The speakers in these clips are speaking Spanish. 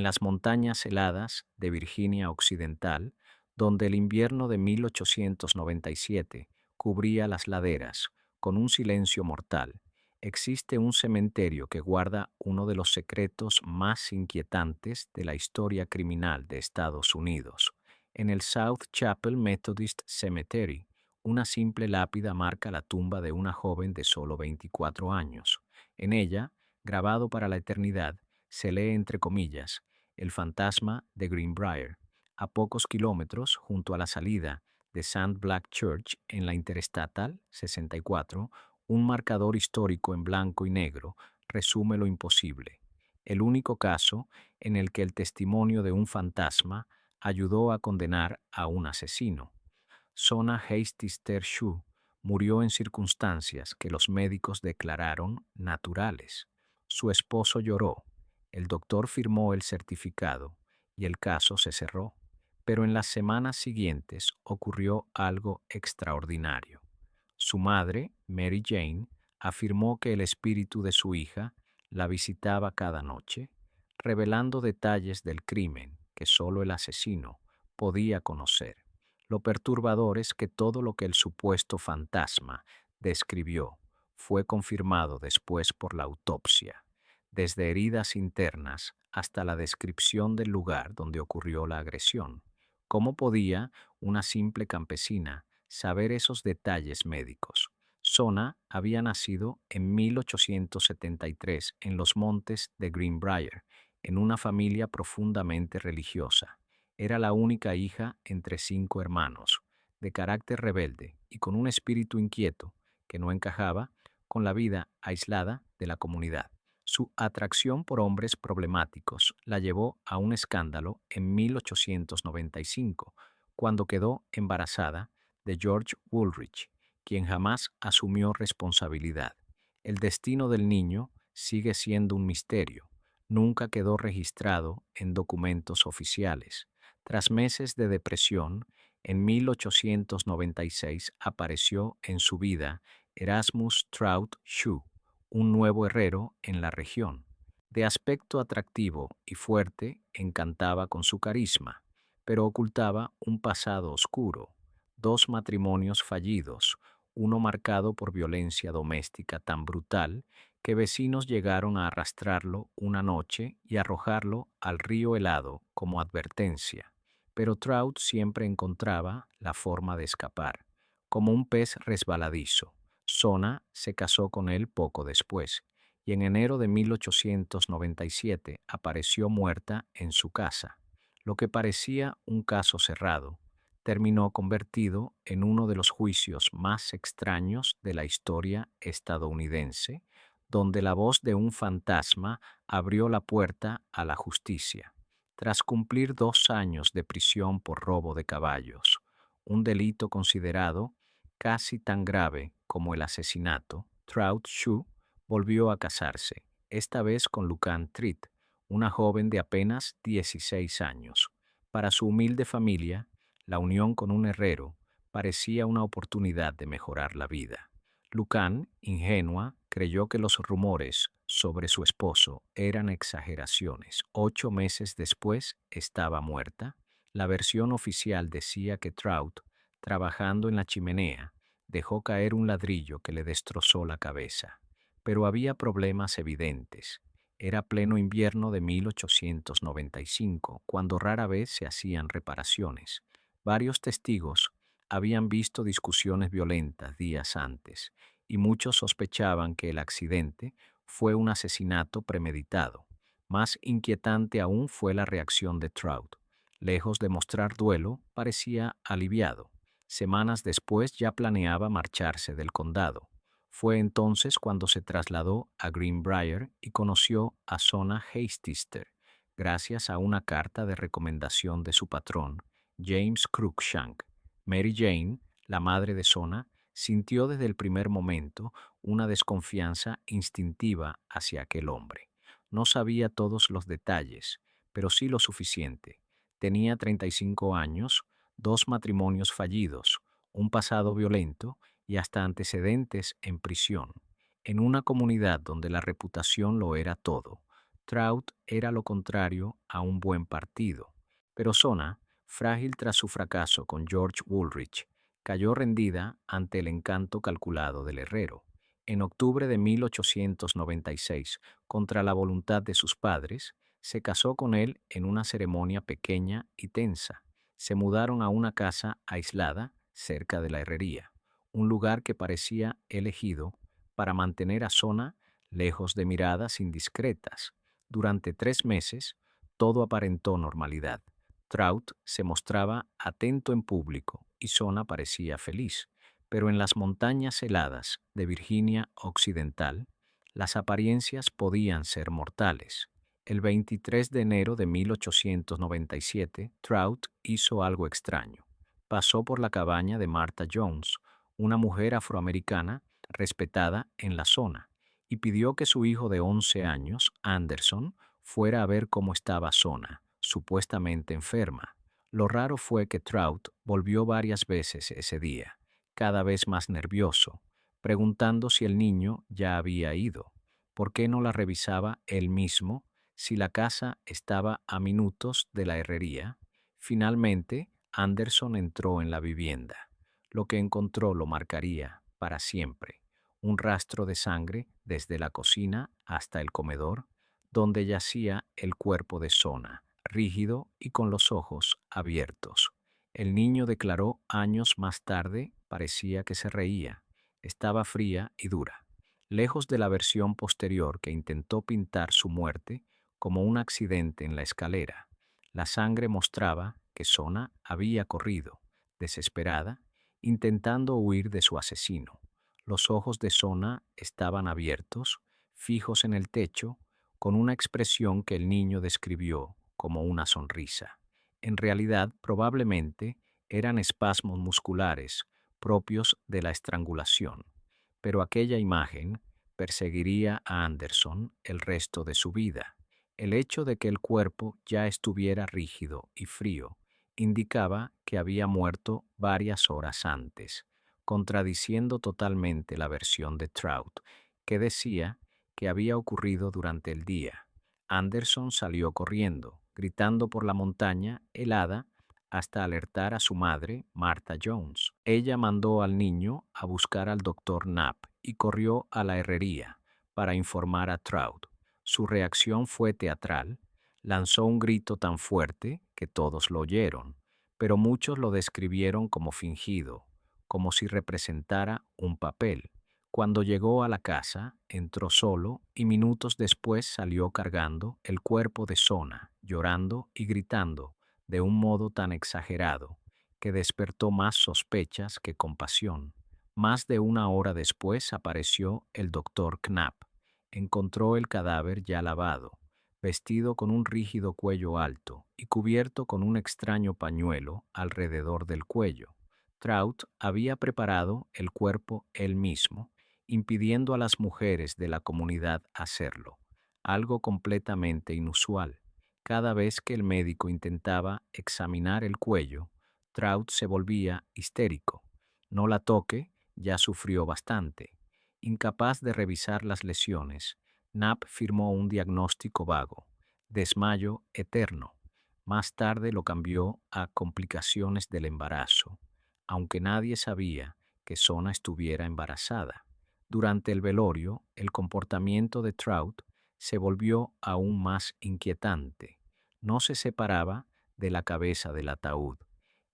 las montañas heladas de Virginia Occidental, donde el invierno de 1897 cubría las laderas con un silencio mortal, existe un cementerio que guarda uno de los secretos más inquietantes de la historia criminal de Estados Unidos. En el South Chapel Methodist Cemetery, una simple lápida marca la tumba de una joven de solo 24 años. En ella, grabado para la eternidad, se lee entre comillas, el fantasma de Greenbrier, a pocos kilómetros junto a la salida de St. Black Church en la Interestatal 64, un marcador histórico en blanco y negro resume lo imposible. El único caso en el que el testimonio de un fantasma ayudó a condenar a un asesino. Sona Hastings Shue murió en circunstancias que los médicos declararon naturales. Su esposo lloró, el doctor firmó el certificado y el caso se cerró. Pero en las semanas siguientes ocurrió algo extraordinario. Su madre, Mary Jane, afirmó que el espíritu de su hija la visitaba cada noche, revelando detalles del crimen que solo el asesino podía conocer. Lo perturbador es que todo lo que el supuesto fantasma describió fue confirmado después por la autopsia, desde heridas internas hasta la descripción del lugar donde ocurrió la agresión. ¿Cómo podía una simple campesina saber esos detalles médicos? Sona había nacido en 1873 en los montes de Greenbrier, en una familia profundamente religiosa. Era la única hija entre 5 hermanos, de carácter rebelde y con un espíritu inquieto que no encajaba con la vida aislada de la comunidad. Su atracción por hombres problemáticos la llevó a un escándalo en 1895, cuando quedó embarazada de George Woolrich, quien jamás asumió responsabilidad. El destino del niño sigue siendo un misterio. Nunca quedó registrado en documentos oficiales. Tras meses de depresión, en 1896 apareció en su vida Erasmus Trout Shue, un nuevo herrero en la región. De aspecto atractivo y fuerte, encantaba con su carisma, pero ocultaba un pasado oscuro, 2 matrimonios fallidos, uno marcado por violencia doméstica tan brutal que vecinos llegaron a arrastrarlo una noche y arrojarlo al río helado como advertencia. Pero Trout siempre encontraba la forma de escapar, como un pez resbaladizo. Sona se casó con él poco después, y en enero de 1897 apareció muerta en su casa. Lo que parecía un caso cerrado, terminó convertido en uno de los juicios más extraños de la historia estadounidense, donde la voz de un fantasma abrió la puerta a la justicia. Tras cumplir 2 años de prisión por robo de caballos, un delito considerado casi tan grave como el asesinato, Trout Shue volvió a casarse, esta vez con Lucan Treat, una joven de apenas 16 años. Para su humilde familia, la unión con un herrero parecía una oportunidad de mejorar la vida. Lucan, ingenua, creyó que los rumores sobre su esposo eran exageraciones. 8 meses después estaba muerta. La versión oficial decía que Trout, trabajando en la chimenea, dejó caer un ladrillo que le destrozó la cabeza. Pero había problemas evidentes. Era pleno invierno de 1895, cuando rara vez se hacían reparaciones. Varios testigos habían visto discusiones violentas días antes, y muchos sospechaban que el accidente fue un asesinato premeditado. Más inquietante aún fue la reacción de Trout. Lejos de mostrar duelo, parecía aliviado. Semanas después ya planeaba marcharse del condado. Fue entonces cuando se trasladó a Greenbrier y conoció a Sona Hastings, gracias a una carta de recomendación de su patrón, James Cruikshank. Mary Jane, la madre de Sona, sintió desde el primer momento una desconfianza instintiva hacia aquel hombre. No sabía todos los detalles, pero sí lo suficiente. Tenía 35 años, 2 matrimonios fallidos, un pasado violento y hasta antecedentes en prisión. En una comunidad donde la reputación lo era todo, Trout era lo contrario a un buen partido, pero Sona, frágil tras su fracaso con George Woolrich, cayó rendida ante el encanto calculado del herrero. En octubre de 1896, contra la voluntad de sus padres, se casó con él en una ceremonia pequeña y tensa. Se mudaron a una casa aislada cerca de la herrería, un lugar que parecía elegido para mantener a Sona lejos de miradas indiscretas. Durante 3 meses, todo aparentó normalidad. Trout se mostraba atento en público y Sona parecía feliz, pero en las montañas heladas de Virginia Occidental, las apariencias podían ser mortales. El 23 de enero de 1897, Trout hizo algo extraño. Pasó por la cabaña de Martha Jones, una mujer afroamericana respetada en la zona, y pidió que su hijo de 11 años, Anderson, fuera a ver cómo estaba Sona, supuestamente enferma. Lo raro fue que Trout volvió varias veces ese día, cada vez más nervioso, preguntando si el niño ya había ido. ¿Por qué no la revisaba él mismo si la casa estaba a minutos de la herrería? Finalmente, Anderson entró en la vivienda. Lo que encontró lo marcaría para siempre: un rastro de sangre desde la cocina hasta el comedor, donde yacía el cuerpo de Sona, rígido y con los ojos abiertos. El niño declaró años más tarde, parecía que se reía. Estaba fría y dura, lejos de la versión posterior que intentó pintar su muerte como un accidente en la escalera. La sangre mostraba que Sona había corrido, desesperada, intentando huir de su asesino. Los ojos de Sona estaban abiertos, fijos en el techo, con una expresión que el niño describió como una sonrisa. En realidad, probablemente, eran espasmos musculares propios de la estrangulación, pero aquella imagen perseguiría a Anderson el resto de su vida. El hecho de que el cuerpo ya estuviera rígido y frío indicaba que había muerto varias horas antes, contradiciendo totalmente la versión de Trout, que decía que había ocurrido durante el día. Anderson salió corriendo, gritando por la montaña helada hasta alertar a su madre, Martha Jones. Ella mandó al niño a buscar al doctor Knapp y corrió a la herrería para informar a Trout. Su reacción fue teatral. Lanzó un grito tan fuerte que todos lo oyeron, pero muchos lo describieron como fingido, como si representara un papel. Cuando llegó a la casa, entró solo y minutos después salió cargando el cuerpo de Sona, llorando y gritando de un modo tan exagerado que despertó más sospechas que compasión. Más de una hora después apareció el doctor Knapp. Encontró el cadáver ya lavado, vestido con un rígido cuello alto y cubierto con un extraño pañuelo alrededor del cuello. Trout había preparado el cuerpo él mismo, impidiendo a las mujeres de la comunidad hacerlo, algo completamente inusual. Cada vez que el médico intentaba examinar el cuello, Trout se volvía histérico. No la toque, ya sufrió bastante. Incapaz de revisar las lesiones, Knapp firmó un diagnóstico vago: desmayo eterno. Más tarde lo cambió a complicaciones del embarazo, aunque nadie sabía que Sona estuviera embarazada. Durante el velorio, el comportamiento de Trout se volvió aún más inquietante. No se separaba de la cabeza del ataúd,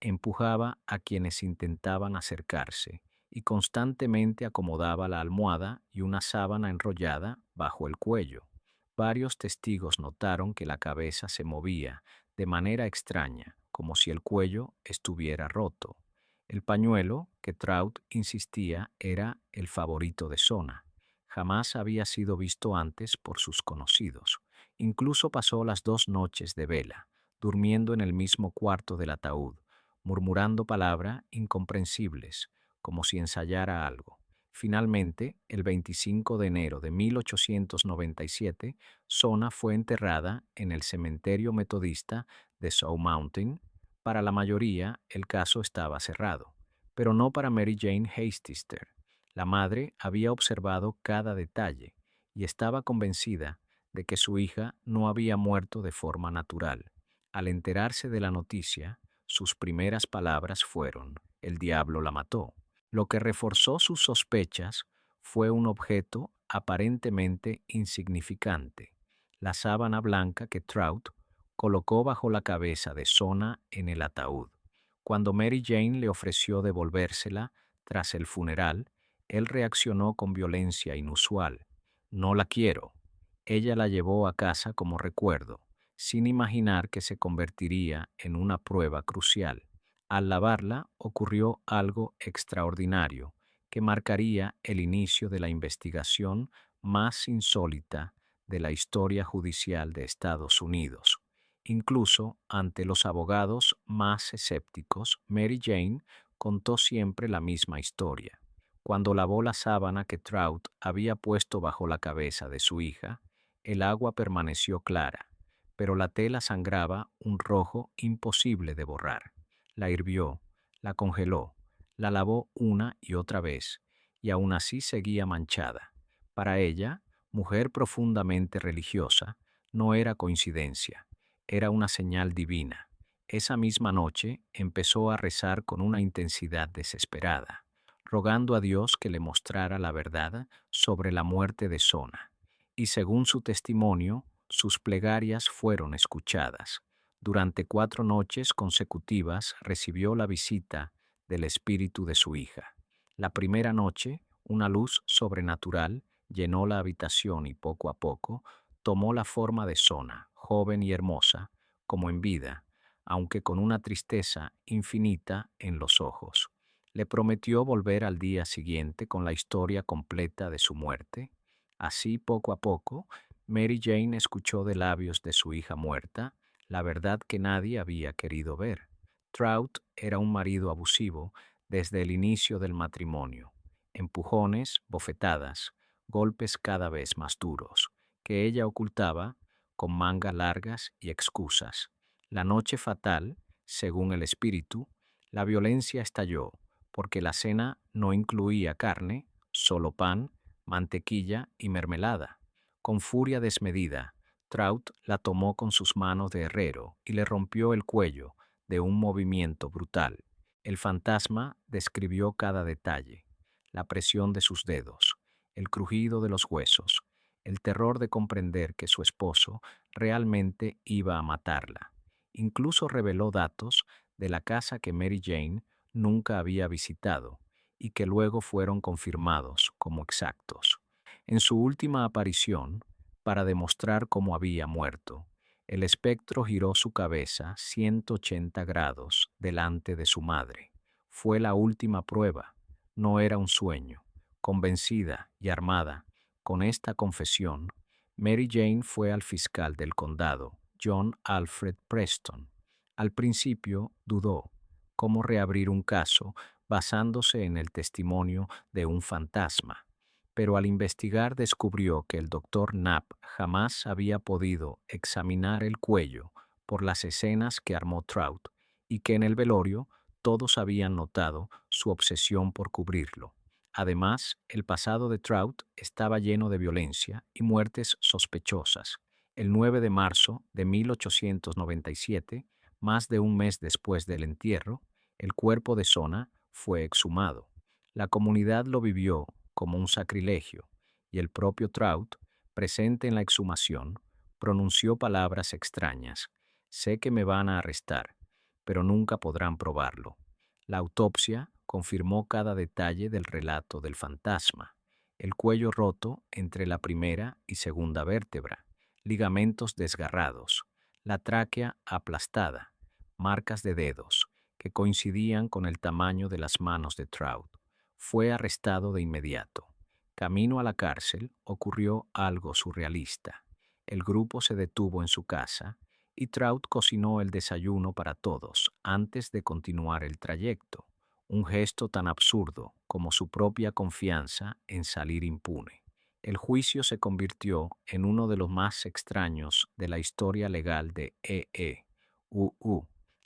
empujaba a quienes intentaban acercarse y constantemente acomodaba la almohada y una sábana enrollada bajo el cuello. Varios testigos notaron que la cabeza se movía de manera extraña, como si el cuello estuviera roto. El pañuelo, que Trout insistía era el favorito de Sona, jamás había sido visto antes por sus conocidos. Incluso pasó las 2 noches de vela, durmiendo en el mismo cuarto del ataúd, murmurando palabras incomprensibles, como si ensayara algo. Finalmente, el 25 de enero de 1897, Sona fue enterrada en el cementerio metodista de South Mountain. Para la mayoría, el caso estaba cerrado, pero no para Mary Jane Hastister. La madre había observado cada detalle y estaba convencida de que su hija no había muerto de forma natural. Al enterarse de la noticia, sus primeras palabras fueron: "El diablo la mató". Lo que reforzó sus sospechas fue un objeto aparentemente insignificante, la sábana blanca que Trout colocó bajo la cabeza de Sona en el ataúd. Cuando Mary Jane le ofreció devolvérsela tras el funeral, él reaccionó con violencia inusual. "No la quiero". Ella la llevó a casa como recuerdo, sin imaginar que se convertiría en una prueba crucial. Al lavarla ocurrió algo extraordinario que marcaría el inicio de la investigación más insólita de la historia judicial de Estados Unidos. Incluso ante los abogados más escépticos, Mary Jane contó siempre la misma historia. Cuando lavó la sábana que Trout había puesto bajo la cabeza de su hija, el agua permaneció clara, pero la tela sangraba un rojo imposible de borrar. La hirvió, la congeló, la lavó una y otra vez, y aún así seguía manchada. Para ella, mujer profundamente religiosa, no era coincidencia, era una señal divina. Esa misma noche empezó a rezar con una intensidad desesperada, rogando a Dios que le mostrara la verdad sobre la muerte de Sona. Y según su testimonio, sus plegarias fueron escuchadas. Durante 4 noches consecutivas recibió la visita del espíritu de su hija. La primera noche, una luz sobrenatural llenó la habitación y poco a poco tomó la forma de Sona, joven y hermosa, como en vida, aunque con una tristeza infinita en los ojos. Le prometió volver al día siguiente con la historia completa de su muerte. Así, poco a poco, Mary Jane escuchó de labios de su hija muerta la verdad que nadie había querido ver. Trout era un marido abusivo desde el inicio del matrimonio. Empujones, bofetadas, golpes cada vez más duros, que ella ocultaba con mangas largas y excusas. La noche fatal, según el espíritu, la violencia estalló porque la cena no incluía carne, solo pan, mantequilla y mermelada. Con furia desmedida, Trout la tomó con sus manos de herrero y le rompió el cuello de un movimiento brutal. El fantasma describió cada detalle: la presión de sus dedos, el crujido de los huesos, el terror de comprender que su esposo realmente iba a matarla. Incluso reveló datos de la casa que Mary Jane nunca había visitado y que luego fueron confirmados como exactos. En su última aparición, para demostrar cómo había muerto, el espectro giró su cabeza 180 grados delante de su madre. Fue la última prueba, no era un sueño. Convencida y armada con esta confesión, Mary Jane fue al fiscal del condado, John Alfred Preston. Al principio dudó cómo reabrir un caso basándose en el testimonio de un fantasma, pero al investigar descubrió que el doctor Knapp jamás había podido examinar el cuello por las escenas que armó Trout y que en el velorio todos habían notado su obsesión por cubrirlo. Además, el pasado de Trout estaba lleno de violencia y muertes sospechosas. El 9 de marzo de 1897, más de un mes después del entierro, el cuerpo de Sona fue exhumado. La comunidad lo vivió como un sacrilegio, y el propio Trout, presente en la exhumación, pronunció palabras extrañas: "Sé que me van a arrestar, pero nunca podrán probarlo". La autopsia confirmó cada detalle del relato del fantasma: el cuello roto entre la primera y segunda vértebra, ligamentos desgarrados, la tráquea aplastada, marcas de dedos que coincidían con el tamaño de las manos de Trout. Fue arrestado de inmediato. Camino a la cárcel ocurrió algo surrealista. El grupo se detuvo en su casa y Trout cocinó el desayuno para todos antes de continuar el trayecto, un gesto tan absurdo como su propia confianza en salir impune. El juicio se convirtió en uno de los más extraños de la historia legal de EE.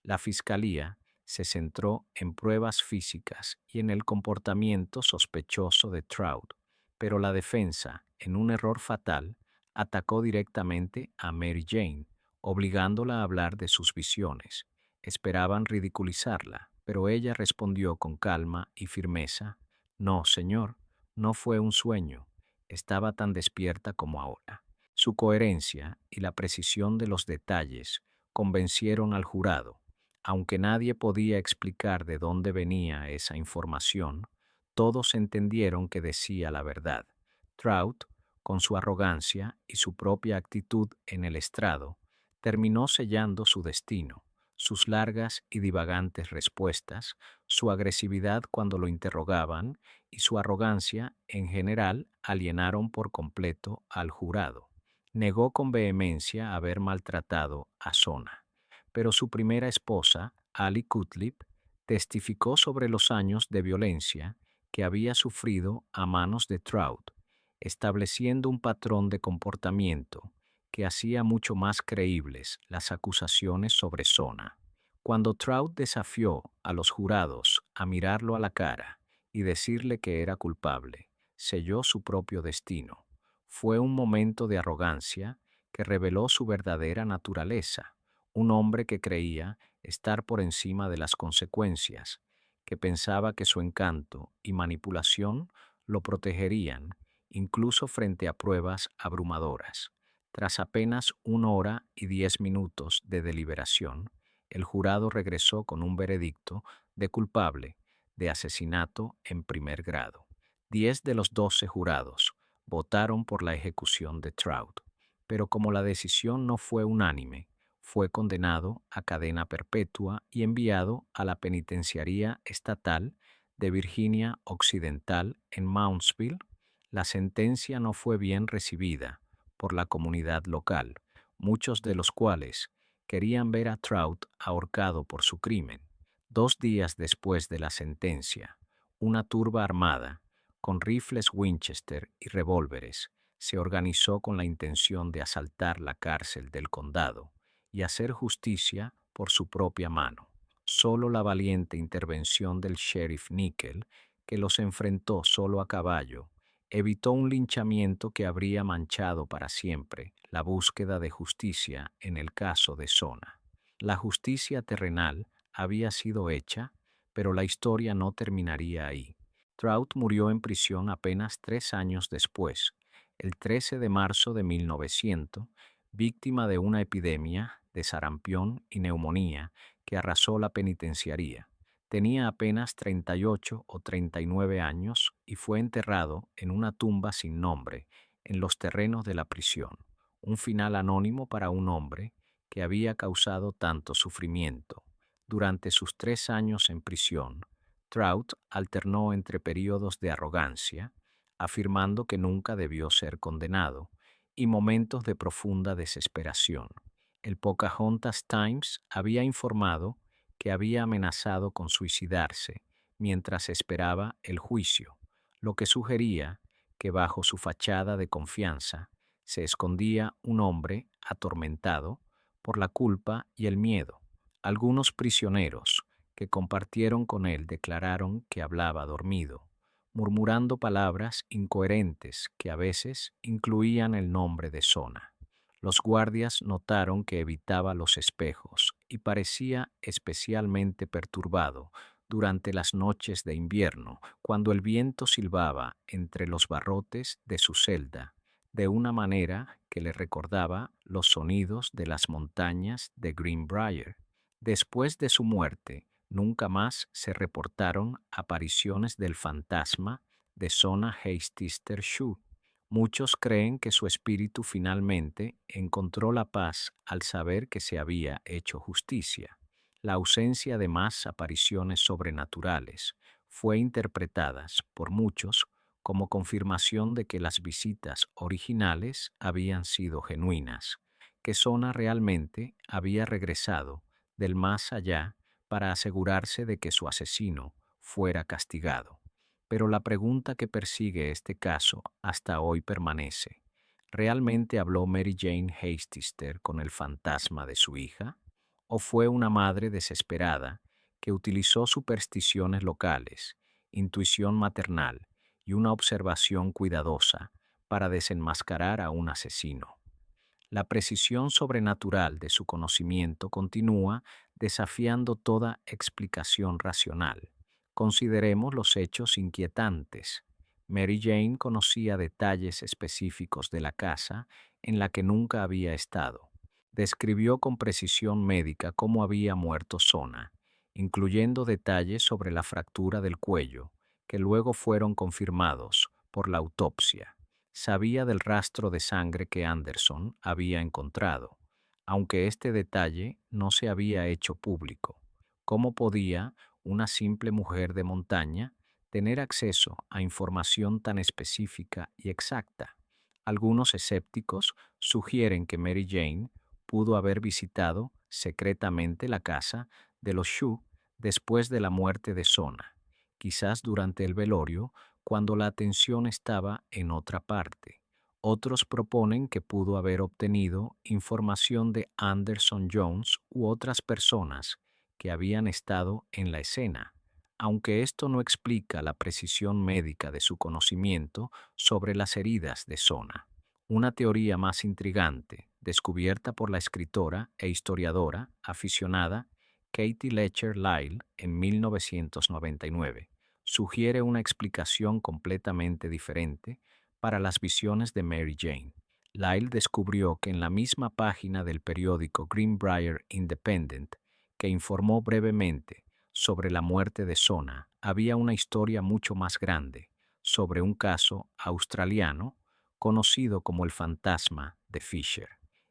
La fiscalía se centró en pruebas físicas y en el comportamiento sospechoso de Trout, pero la defensa, en un error fatal, atacó directamente a Mary Jane, obligándola a hablar de sus visiones. Esperaban ridiculizarla, pero ella respondió con calma y firmeza: No, señor, no fue un sueño. Estaba tan despierta como ahora. Su coherencia y la precisión de los detalles convencieron al jurado. Aunque nadie podía explicar de dónde venía esa información, todos entendieron que decía la verdad. Trout, con su arrogancia y su propia actitud en el estrado, terminó sellando su destino. Sus largas y divagantes respuestas, su agresividad cuando lo interrogaban y su arrogancia en general alienaron por completo al jurado. Negó con vehemencia haber maltratado a Sona, pero su primera esposa, Ali Cutlip, testificó sobre los años de violencia que había sufrido a manos de Trout, estableciendo un patrón de comportamiento que hacía mucho más creíbles las acusaciones sobre Sona. Cuando Trout desafió a los jurados a mirarlo a la cara y decirle que era culpable, selló su propio destino. Fue un momento de arrogancia que reveló su verdadera naturaleza, un hombre que creía estar por encima de las consecuencias, que pensaba que su encanto y manipulación lo protegerían incluso frente a pruebas abrumadoras. Tras apenas 1 hora y 10 minutos de deliberación, el jurado regresó con un veredicto de culpable de asesinato en primer grado. 10 de los 12 jurados votaron por la ejecución de Trout, pero como la decisión no fue unánime, fue condenado a cadena perpetua y enviado a la penitenciaría estatal de Virginia Occidental en Moundsville. La sentencia no fue bien recibida por la comunidad local, muchos de los cuales querían ver a Trout ahorcado por su crimen. 2 días después de la sentencia, una turba armada, con rifles Winchester y revólveres, se organizó con la intención de asaltar la cárcel del condado y hacer justicia por su propia mano. Solo la valiente intervención del sheriff Nickel, que los enfrentó solo a caballo, evitó un linchamiento que habría manchado para siempre la búsqueda de justicia en el caso de Sona. La justicia terrenal había sido hecha, pero la historia no terminaría ahí. Trout murió en prisión apenas 3 años después, el 13 de marzo de 1900, víctima de una epidemia de sarampión y neumonía que arrasó la penitenciaría. Tenía apenas 38 o 39 años y fue enterrado en una tumba sin nombre en los terrenos de la prisión. Un final anónimo para un hombre que había causado tanto sufrimiento. Durante sus 3 años en prisión, Trout alternó entre periodos de arrogancia, afirmando que nunca debió ser condenado, y momentos de profunda desesperación. El Pocahontas Times había informado que había amenazado con suicidarse mientras esperaba el juicio, lo que sugería que bajo su fachada de confianza se escondía un hombre atormentado por la culpa y el miedo. Algunos prisioneros que compartieron con él declararon que hablaba dormido, murmurando palabras incoherentes que a veces incluían el nombre de Sona. Los guardias notaron que evitaba los espejos y parecía especialmente perturbado durante las noches de invierno, cuando el viento silbaba entre los barrotes de su celda, de una manera que le recordaba los sonidos de las montañas de Greenbrier. Después de su muerte, nunca más se reportaron apariciones del fantasma de Sona Heistister Shoe. Muchos creen que su espíritu finalmente encontró la paz al saber que se había hecho justicia. La ausencia de más apariciones sobrenaturales fue interpretada por muchos como confirmación de que las visitas originales habían sido genuinas, que Sona realmente había regresado del más allá para asegurarse de que su asesino fuera castigado. Pero la pregunta que persigue este caso hasta hoy permanece: ¿realmente habló Mary Jane Heistister con el fantasma de su hija? ¿O fue una madre desesperada que utilizó supersticiones locales, intuición maternal y una observación cuidadosa para desenmascarar a un asesino. La precisión sobrenatural de su conocimiento continúa desafiando toda explicación racional. Consideremos los hechos inquietantes. Mary Jane conocía detalles específicos de la casa en la que nunca había estado. Describió con precisión médica cómo había muerto Sona, incluyendo detalles sobre la fractura del cuello, que luego fueron confirmados por la autopsia. Sabía del rastro de sangre que Anderson había encontrado, aunque este detalle no se había hecho público. ¿Cómo podía una simple mujer de montaña tener acceso a información tan específica y exacta? Algunos escépticos sugieren que Mary Jane pudo haber visitado secretamente la casa de los Shu después de la muerte de Sona, quizás durante el velorio, cuando la atención estaba en otra parte. Otros proponen que pudo haber obtenido información de Anderson Jones u otras personas que habían estado en la escena, aunque esto no explica la precisión médica de su conocimiento sobre las heridas de Sona. Una teoría más intrigante, descubierta por la escritora e historiadora aficionada Katie Letcher Lyle en 1999, sugiere una explicación completamente diferente para las visiones de Mary Jane. Lyle descubrió que en la misma página del periódico Greenbrier Independent, que informó brevemente sobre la muerte de Sona, había una historia mucho más grande sobre un caso australiano conocido como el fantasma de Fisher.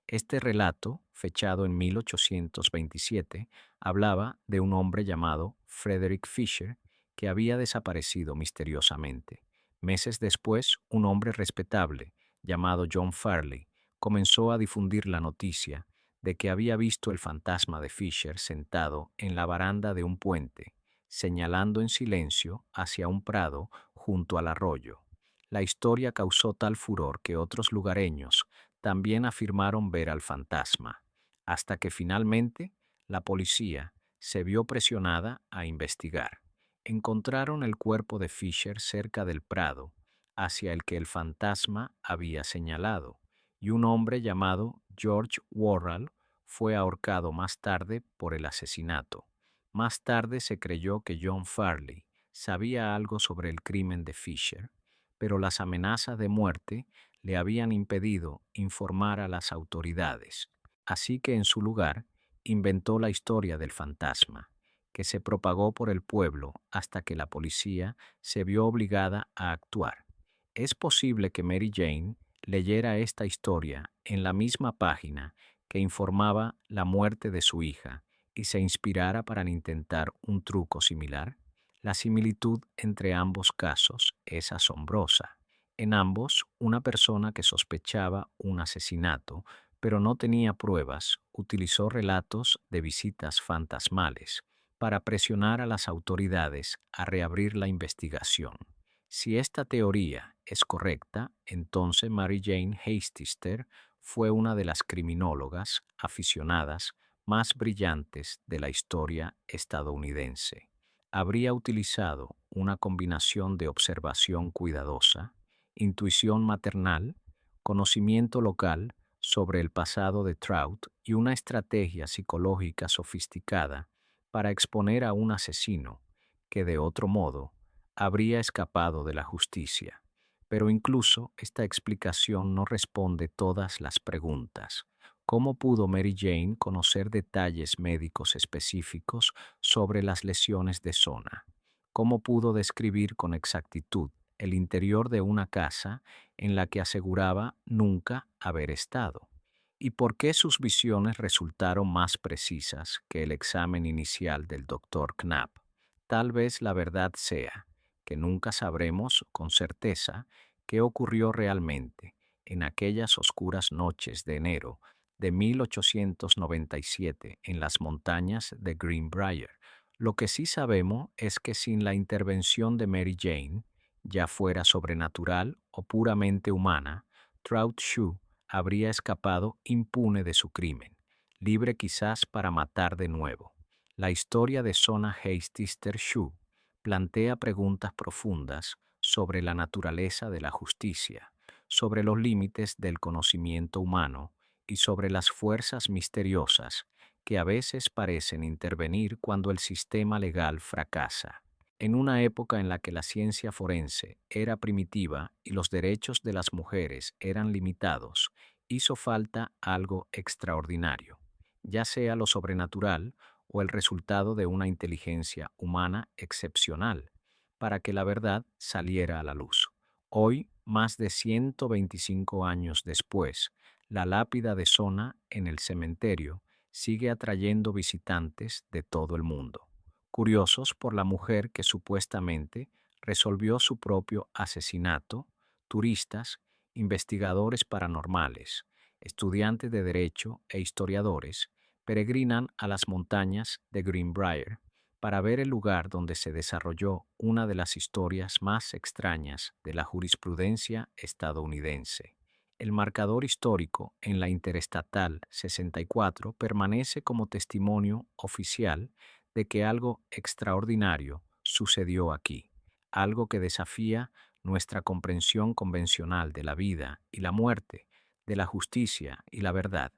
Este relato, fechado en 1827, hablaba de un hombre llamado Frederick Fisher que había desaparecido misteriosamente. Meses después, un hombre respetable, llamado John Farley, comenzó a difundir la noticia de que había visto el fantasma de Fisher sentado en la baranda de un puente, señalando en silencio hacia un prado junto al arroyo. La historia causó tal furor que otros lugareños también afirmaron ver al fantasma, hasta que finalmente la policía se vio presionada a investigar. Encontraron el cuerpo de Fisher cerca del prado hacia el que el fantasma había señalado, y un hombre llamado George Worrall fue ahorcado más tarde por el asesinato. Más tarde se creyó que John Farley sabía algo sobre el crimen de Fisher, pero las amenazas de muerte le habían impedido informar a las autoridades. Así que en su lugar inventó la historia del fantasma, que se propagó por el pueblo hasta que la policía se vio obligada a actuar. Es posible que Mary Jane leyera esta historia en la misma página que informaba la muerte de su hija y se inspirara para intentar un truco similar. La similitud entre ambos casos es asombrosa. En ambos, una persona que sospechaba un asesinato, pero no tenía pruebas, utilizó relatos de visitas fantasmales para presionar a las autoridades a reabrir la investigación. Si esta teoría es correcta, entonces Mary Jane Hastister fue una de las criminólogas aficionadas más brillantes de la historia estadounidense. Habría utilizado una combinación de observación cuidadosa, intuición maternal, conocimiento local sobre el pasado de Trout y una estrategia psicológica sofisticada para exponer a un asesino que de otro modo habría escapado de la justicia. Pero incluso esta explicación no responde todas las preguntas. ¿Cómo pudo Mary Jane conocer detalles médicos específicos sobre las lesiones de Sona? ¿Cómo pudo describir con exactitud el interior de una casa en la que aseguraba nunca haber estado? ¿Y por qué sus visiones resultaron más precisas que el examen inicial del doctor Knapp? Tal vez la verdad sea que nunca sabremos con certeza qué ocurrió realmente en aquellas oscuras noches de enero de 1897 en las montañas de Greenbrier. Lo que sí sabemos es que sin la intervención de Mary Jane, ya fuera sobrenatural o puramente humana, Trout Shue habría escapado impune de su crimen, libre quizás para matar de nuevo. La historia de Sona Hastister Shue plantea preguntas profundas sobre la naturaleza de la justicia. sobre los límites del conocimiento humano y sobre las fuerzas misteriosas que a veces parecen intervenir cuando el sistema legal fracasa. En una época en la que la ciencia forense era primitiva y los derechos de las mujeres eran limitados, hizo falta algo extraordinario, ya sea lo sobrenatural o el resultado de una inteligencia humana excepcional, para que la verdad saliera a la luz. Hoy, más de 125 años después, la lápida de Sona en el cementerio sigue atrayendo visitantes de todo el mundo, curiosos por la mujer que supuestamente resolvió su propio asesinato, turistas, investigadores paranormales, estudiantes de derecho e historiadores peregrinan a las montañas de Greenbrier para ver el lugar donde se desarrolló una de las historias más extrañas de la jurisprudencia estadounidense. El marcador histórico en la Interestatal 64 permanece como testimonio oficial de que algo extraordinario sucedió aquí, algo que desafía nuestra comprensión convencional de la vida y la muerte, de la justicia y la verdad,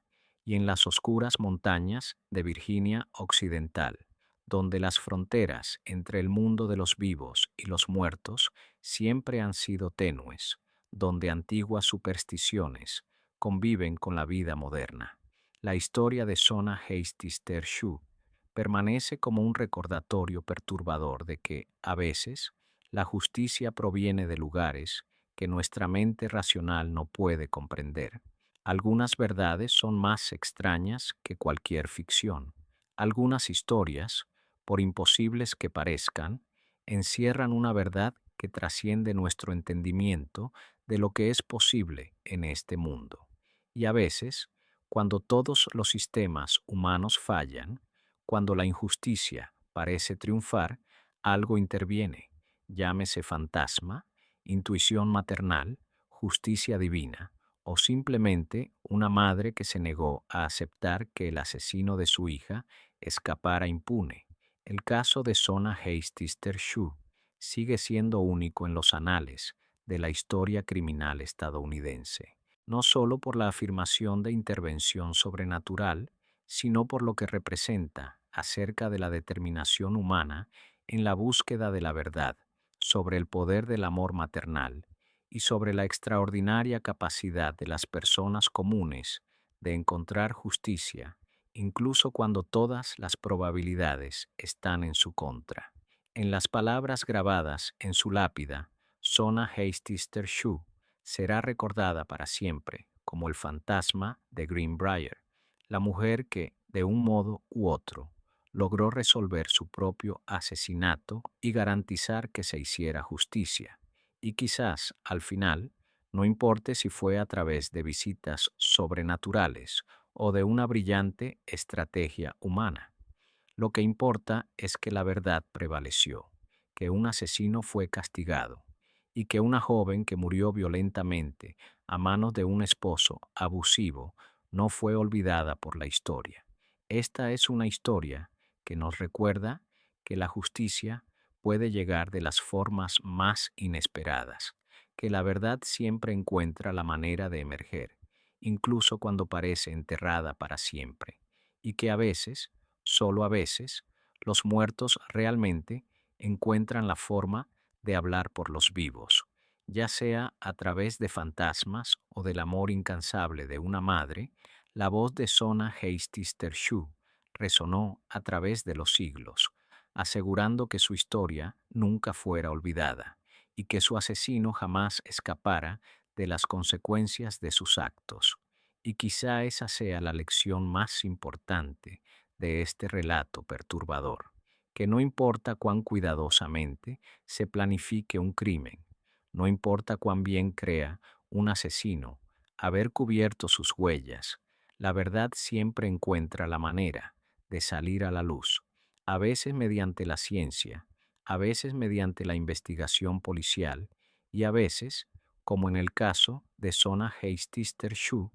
y en las oscuras montañas de Virginia Occidental, donde las fronteras entre el mundo de los vivos y los muertos siempre han sido tenues, donde antiguas supersticiones conviven con la vida moderna. La historia de Sona Hastings Tershu permanece como un recordatorio perturbador de que, a veces, la justicia proviene de lugares que nuestra mente racional no puede comprender. Algunas verdades son más extrañas que cualquier ficción. Algunas historias, por imposibles que parezcan, encierran una verdad que trasciende nuestro entendimiento de lo que es posible en este mundo. Y a veces, cuando todos los sistemas humanos fallan, cuando la injusticia parece triunfar, algo interviene, llámese fantasma, intuición maternal, justicia divina, o simplemente una madre que se negó a aceptar que el asesino de su hija escapara impune. El caso de Sona Hastings Tershu sigue siendo único en los anales de la historia criminal estadounidense, no solo por la afirmación de intervención sobrenatural, sino por lo que representa acerca de la determinación humana en la búsqueda de la verdad, sobre el poder del amor maternal y sobre la extraordinaria capacidad de las personas comunes de encontrar justicia, incluso cuando todas las probabilidades están en su contra. En las palabras grabadas en su lápida, Sona Hastings Tershu será recordada para siempre como el fantasma de Greenbrier, la mujer que, de un modo u otro, logró resolver su propio asesinato y garantizar que se hiciera justicia. Y quizás, al final, no importe si fue a través de visitas sobrenaturales o de una brillante estrategia humana. Lo que importa es que la verdad prevaleció, que un asesino fue castigado y que una joven que murió violentamente a manos de un esposo abusivo no fue olvidada por la historia. Esta es una historia que nos recuerda que la justicia puede llegar de las formas más inesperadas, que la verdad siempre encuentra la manera de emerger, incluso cuando parece enterrada para siempre, y que a veces, solo a veces, los muertos realmente encuentran la forma de hablar por los vivos, ya sea a través de fantasmas o del amor incansable de una madre. La voz de Sona Hastings Tershu resonó a través de los siglos, asegurando que su historia nunca fuera olvidada y que su asesino jamás escapara de las consecuencias de sus actos. Y quizá esa sea la lección más importante de este relato perturbador, que no importa cuán cuidadosamente se planifique un crimen, no importa cuán bien crea un asesino haber cubierto sus huellas, la verdad siempre encuentra la manera de salir a la luz, a veces mediante la ciencia, a veces mediante la investigación policial y a veces, como en el caso de Sona Hastings Tershu,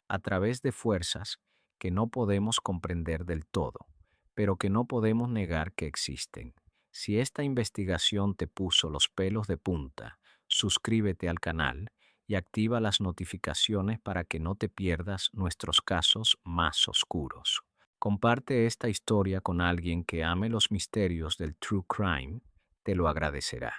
a través de fuerzas que no podemos comprender del todo, pero que no podemos negar que existen. Si esta investigación te puso los pelos de punta, suscríbete al canal y activa las notificaciones para que no te pierdas nuestros casos más oscuros. Comparte esta historia con alguien que ame los misterios del true crime, te lo agradecerá.